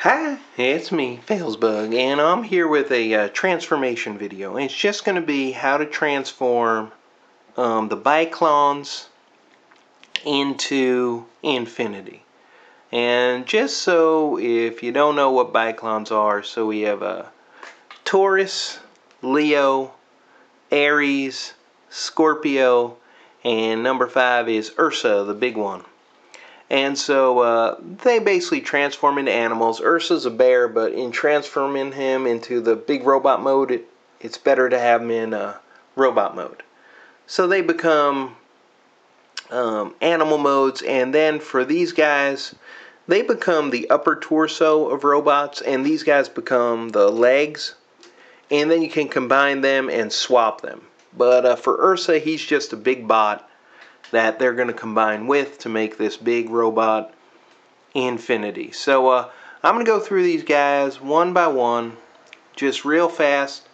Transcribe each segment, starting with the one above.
Hi, it's me, felzbug, and I'm here with a transformation video. And it's just going to be how to transform the Biklonz into Infinity. And just so if you don't know what Biklonz are, so we have a Taurus, Leo, Aries, Scorpio, and number 5 is Ursa, the big one. And so they basically transform into animals. Ursa's a bear, but in transforming him into the big robot mode, it's better to have him in robot mode. So they become animal modes, and then for these guys, they become the upper torso of robots, and these guys become the legs. And then you can combine them and swap them. But for Ursa, he's just a big bot that they're going to combine with to make this big robot Infinity. So I'm going to go through these guys one by one, just real fast,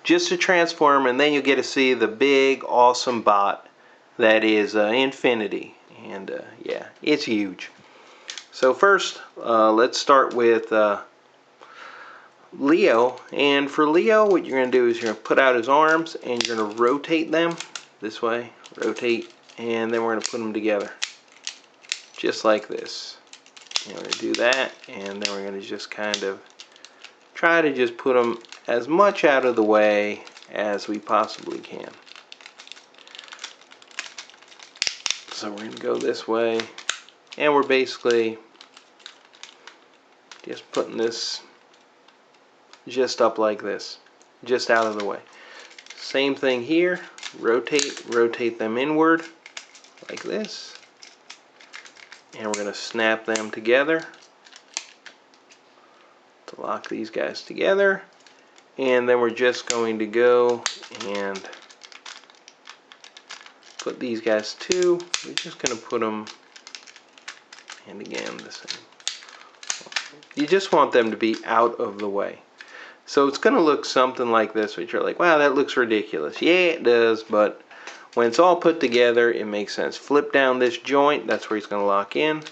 just to transform, and then you'll get to see the big awesome bot that is Infinity. And yeah, it's huge. So first, let's start with Leo. And for Leo, what you're going to do is you're going to put out his arms and you're going to rotate them this way, rotate. And then we're going to put them together, just like this. And we're going to do that, and then we're going to just kind of try to just put them as much out of the way as we possibly can. So we're going to go this way, and we're basically just putting this just up like this, just out of the way. Same thing here, rotate them inward. Like this, and we're going to snap them together to lock these guys together, and then we're just going to go and put these guys too. We're just going to put them, and again the same. You just want them to be out of the way, so it's going to look something like this, which you're like, wow, that looks ridiculous. Yeah, it does, but when it's all put together, it makes sense. Flip down this joint, that's where he's going to lock in.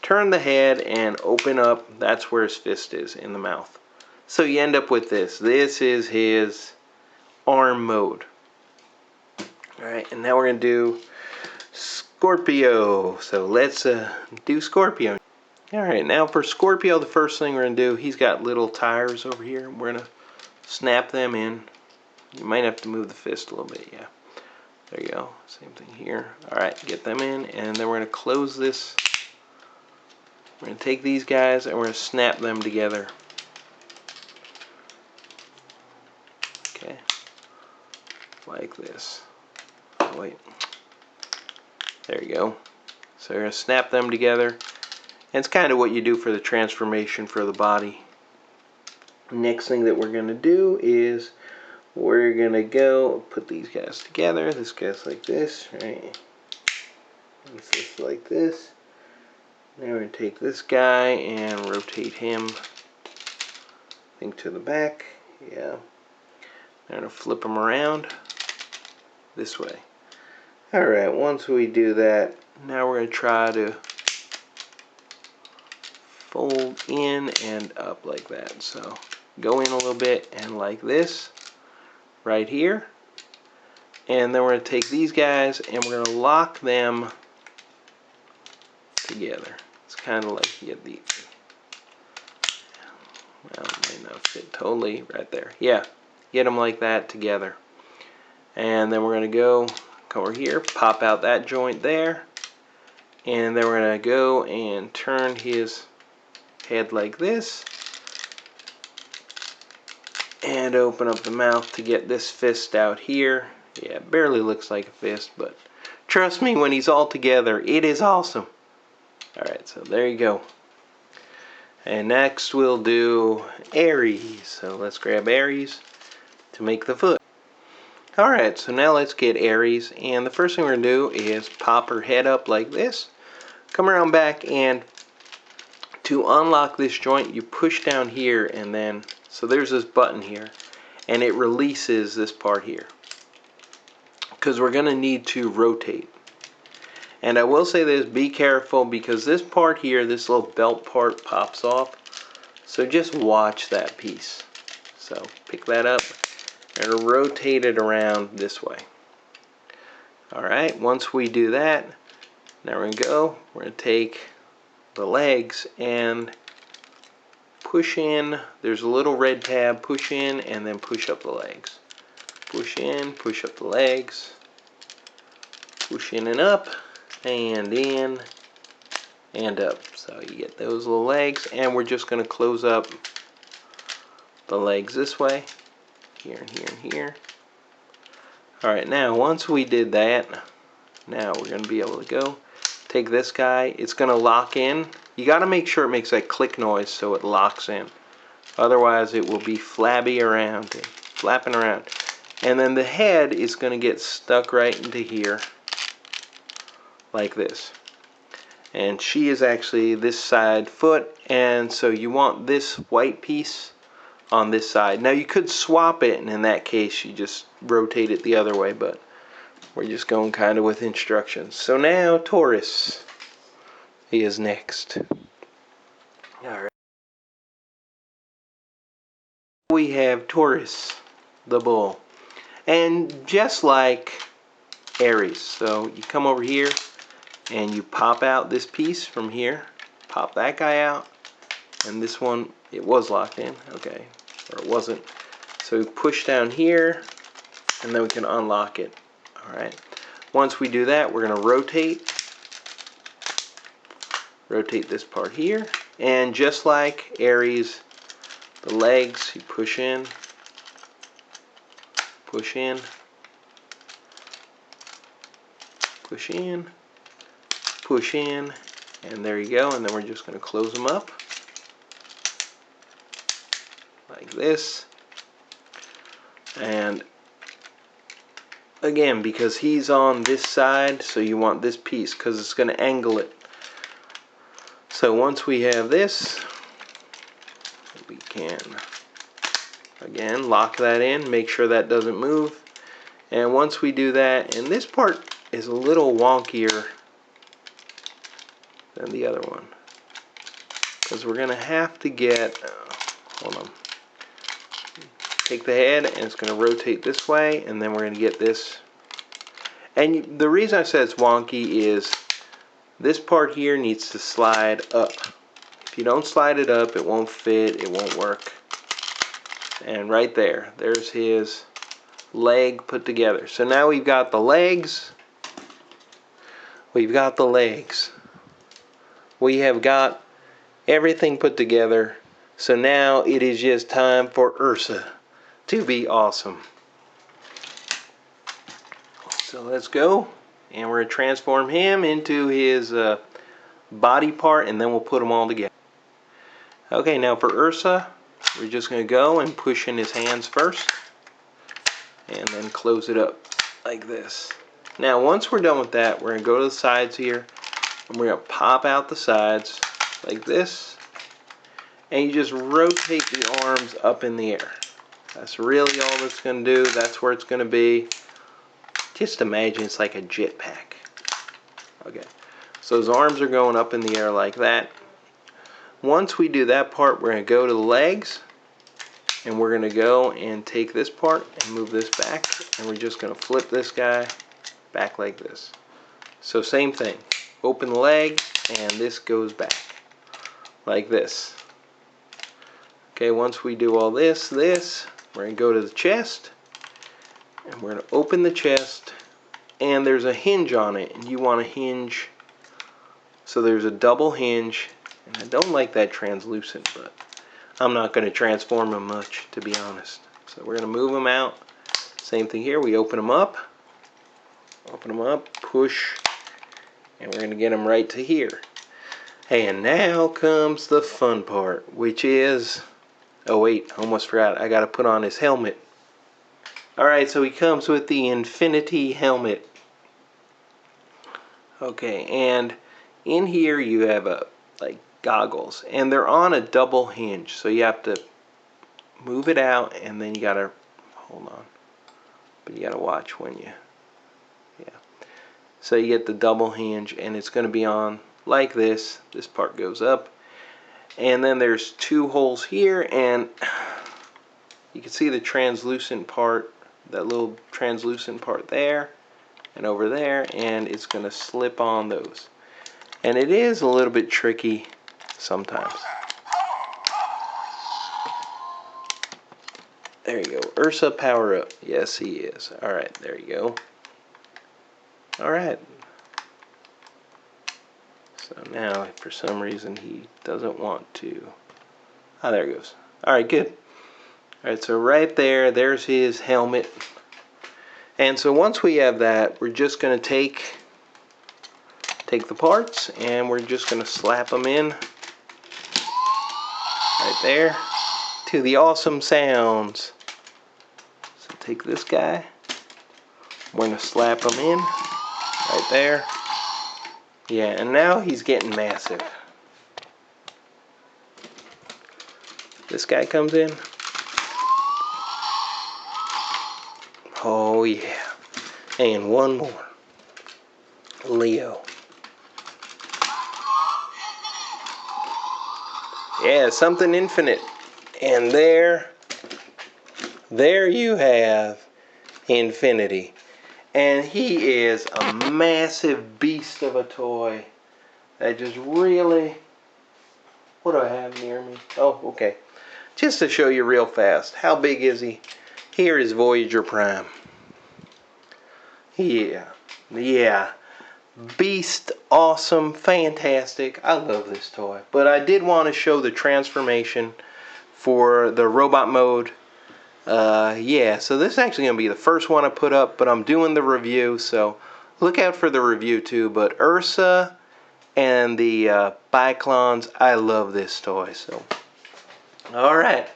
Turn the head and open up, that's where his fist is, in the mouth. So you end up with this. This is his arm mode. Alright, and now we're going to do Scorpio. So let's do Scorpio. Alright, now for Scorpio, the first thing we're going to do, he's got little tires over here. We're going to snap them in. You might have to move the fist a little bit, yeah. There you go. Same thing here. Alright, get them in, and then we're going to close this. We're going to take these guys and we're going to snap them together. Okay. Like this. Oh, wait. There you go. So we're going to snap them together. And it's kind of what you do for the transformation for the body. Next thing that we're going to do is we're gonna go put these guys together. This guy's like this, right? This is like this. Now we're gonna take this guy and rotate him, I think, to the back. Yeah. I'm gonna flip him around this way. Alright, once we do that, now we're gonna try to fold in and up like that. So go in a little bit and like this. Right here, and then we're going to take these guys and we're going to lock them together. It's kind of like you get the, well, it might not fit totally right there. Yeah, get them like that together. And then we're going to go over here, pop out that joint there, and then we're going to go and turn his head like this. And open up the mouth to get this fist out here. Yeah, it barely looks like a fist, but trust me, when he's all together, it is awesome. Alright, so there you go. And next we'll do Aries. So let's grab Aries to make the foot. Alright, so now let's get Aries. And the first thing we're going to do is pop her head up like this. Come around back, and to unlock this joint, you push down here, and then so there's this button here, and it releases this part here, because we're going to need to rotate. And I will say this, be careful, because this part here, this little belt part, pops off. So just watch that piece. So pick that up and rotate it around this way. Alright, once we do that, now we're going to go, we're going to take the legs and push in. There's a little red tab, push in and then push up the legs. Push in, push up the legs, push in and up, and in, and up. So you get those little legs, and we're just going to close up the legs this way, here and here and here. Alright, now once we did that, now we're going to be able to go take this guy. It's going to lock in. You got to make sure it makes that click noise so it locks in. Otherwise it will be flabby around and flapping around. And then the head is going to get stuck right into here like this. And she is actually this side foot, and so you want this white piece on this side. Now you could swap it, and in that case you just rotate it the other way, but we're just going kind of with instructions. So now Taurus, he is next. Alright. We have Taurus, the bull. And just like Aries, so you come over here and you pop out this piece from here, pop that guy out, and this one, it was locked in, okay, or it wasn't. So we push down here, and then we can unlock it. Alright, once we do that, we're going to rotate this part here, and just like Aries, the legs, you push in, push in, push in, push in, and there you go. And then we're just going to close them up like this. And again, because he's on this side, so you want this piece because it's going to angle it. So once we have this, we can again lock that in, make sure that doesn't move. And once we do that, and this part is a little wonkier than the other one, because we're going to have to get, hold on, take the head and it's going to rotate this way, and then we're going to get this. And the reason I said it's wonky is this part here needs to slide up. If you don't slide it up, it won't fit, it won't work. And right there, there's his leg put together. So now we've got the legs. We've got the legs. We have got everything put together. So now it is just time for Ursa to be awesome. So let's go. And we're going to transform him into his body part, and then we'll put them all together. Okay, now for Ursa, we're just going to go and push in his hands first, and then close it up like this. Now once we're done with that, we're going to go to the sides here, and we're going to pop out the sides like this, and you just rotate the arms up in the air. That's really all that's going to do. That's where it's going to be. Just imagine it's like a jetpack. Okay, so his arms are going up in the air like that. Once we do that part, we're going to go to the legs, and we're going to go and take this part and move this back, and we're just going to flip this guy back like this. So same thing, open the leg, and this goes back like this. Okay, once we do all this, we're going to go to the chest, and we're going to open the chest, and there's a hinge on it, and you want a hinge, so there's a double hinge. And I don't like that translucent, but I'm not going to transform them much, to be honest. So we're going to move them out. Same thing here, we open them up, push, and we're going to get them right to here. And now comes the fun part, which is, oh wait, almost forgot, I got to put on his helmet. Alright, so he comes with the Infinity helmet. Okay, and in here you have a like goggles, and they're on a double hinge, so you have to move it out, and then you gotta hold on, but you gotta watch when you, yeah, so you get the double hinge, and it's going to be on like this. This part goes up, And then there's 2 holes here, and you can see the translucent part, that little translucent part there and over there, and it's going to slip on those. And it is a little bit tricky sometimes. There you go. Ursa, power up. Yes, he is. Alright, there you go. Alright. So now, if for some reason he doesn't want to. Ah, there it goes. Alright, good. Alright, so right there, there's his helmet. And so once we have that, we're just going to take the parts, and we're just going to slap them in right there to the awesome sounds. So take this guy, we're going to slap him in right there. Yeah, and now he's getting massive. This guy comes in. Oh yeah. And one more. Leo. Yeah, something infinite. And there you have Infinity. And he is a massive beast of a toy that just really... What do I have near me? Oh, okay. Just to show you real fast. How big is he? Here is Voyager Prime. Yeah. Yeah. Beast, awesome, fantastic. I love this toy. But I did want to show the transformation for the robot mode. Yeah, so this is actually going to be the first one I put up, but I'm doing the review, so look out for the review too. But Ursa and the Biklonz, I love this toy. So, alright.